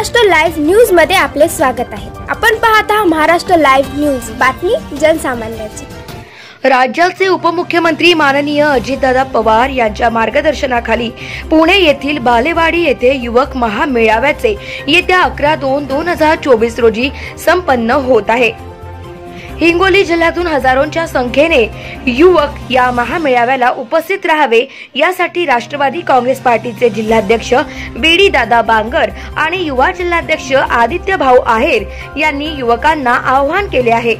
Maharashtra live news मध्ये आपले स्वागत आहे। आपण पाहत आहात महाराष्ट्र लाईव्ह न्यूज, बातमी जनसामान्याची। राज्याचे उपमुख्यमंत्री माननीय अजितदादा पवार यांच्या मार्गदर्शनाखाली पुणे येथील बालेवाडी येथे युवक महामेळाव्याचे येत्या 11/2/2024 रोजी संपन्न होत आहे। हिंगोली जिल्ह्यातून हजारोंच्या संख्येने युवक या महामेळाव्याला उपस्थित राहावे यासाठी राष्ट्रवादी काँग्रेस पार्टीचे जिल्हाध्यक्ष बीडी दादा बांगर आणि युवा जिल्हाध्यक्ष आदित्य भाऊ आहेर यांनी युवकांना आवाहन केले आहे।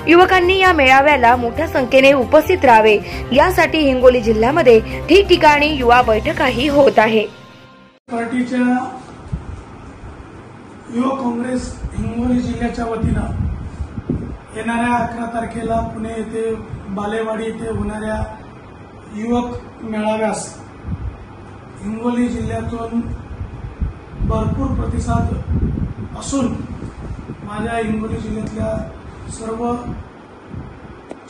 युवकांनी या मेळाव्याला मोठ्या संख्येने उपस्थित राहावे यासाठी हिंगोली जिल्ह्यामध्ये ठिकठिकाणी युवा बैठकाही होत आहे। पार्टीच्या युवा काँग्रेस हिंगोली जिल्ह्याच्या वतीनं येणाऱ्या 11 तारखेला पुणे येथे बालेवाडी येथे होणाऱ्या युवक मेळाव्यास हिंगोली जिल्ह्यातून भरपूर प्रतिसाद असून माझ्या हिंगोली जिल्ह्यातल्या सर्व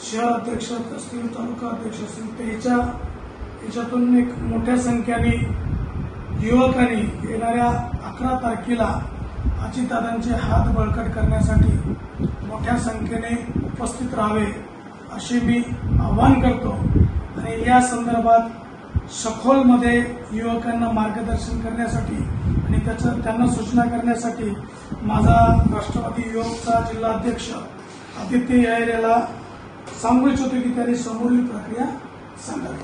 शहर अध्यक्ष असतील, तालुका अध्यक्ष असतील, त्याच्यातून एक मोठ्या संख्येने युवकांनी येणाऱ्या 11 तारखेला अजितदादांचे हात बळकट करण्यासाठी मोठ्या संख्येने उपस्थित राहावे असे मी आवाहन करतो। आणि या संदर्भात सखोलमध्ये युवकांना मार्गदर्शन करण्यासाठी आणि त्यांना सूचना करण्यासाठी माझा राष्ट्रवादी युवकचा जिल्हाध्यक्ष आदित्य यायर याला सांगू इच्छितो की त्यांनी समोरील प्रक्रिया सांगावी।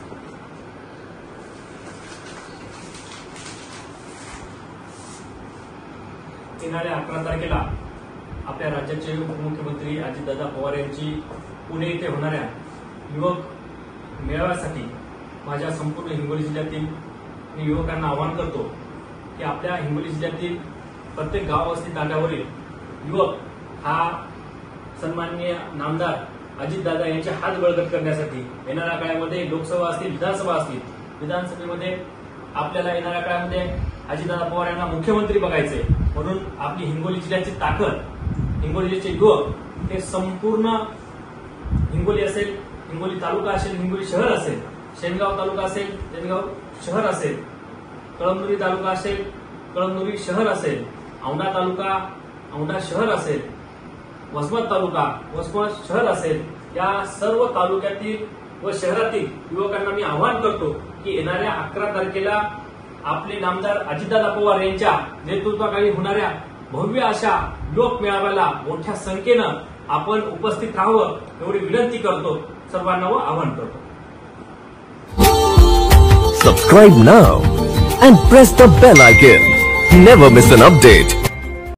येणाऱ्या 11 तारखेला आपल्या राज्याचे उपमुख्यमंत्री अजितदादा पवार यांची पुणे येथे होणाऱ्या युवक मेळाव्यासाठी माझ्या संपूर्ण हिंगोली जिल्ह्यातील मी युवकांना आवाहन करतो की आपल्या हिंगोली जिल्ह्यातील प्रत्येक गाव वस्ती तांड्यावरील युवक हा सन्माननीय नामदार अजितदादा यांचे हात बळकट करण्यासाठी येणाऱ्या काळामध्ये लोकसभा असतील, विधानसभा असतील, विधानसभेमध्ये आपल्याला येणाऱ्या काळामध्ये अजितदादा पवार यांना मुख्यमंत्री बघायचे, म्हणून आपली हिंगोली जिल्ह्याची ताकद, हिंगोली जिल्ह्याचे युवक हे संपूर्ण हिंगोली असेल, हिंगोली तालुका असेल, हिंगोली शहर असेल, शेनगाव तालुका असेल, शेनगाव शहर असेल, कळमनुरी तालुका असेल, कळमनुरी शहर असेल, औंढा तालुका, औंढा शहर असेल, वसमत तालुका, वसमत शहर असेल, या सर्व तालुक्यातील व शहरातील युवकांना मी आवाहन करतो की येणाऱ्या 11 तारखेला आपले नामदार अजितदादा पवार यांच्या नेतृत्वाखाली होणाऱ्या भव्य अशा लोक मेळाव्याला मोठ्या संख्येनं आपण उपस्थित राहावं एवढी विनंती करतो, सर्वांना व आवाहन करतो। Subscribe now and press the bell icon. Never miss an update.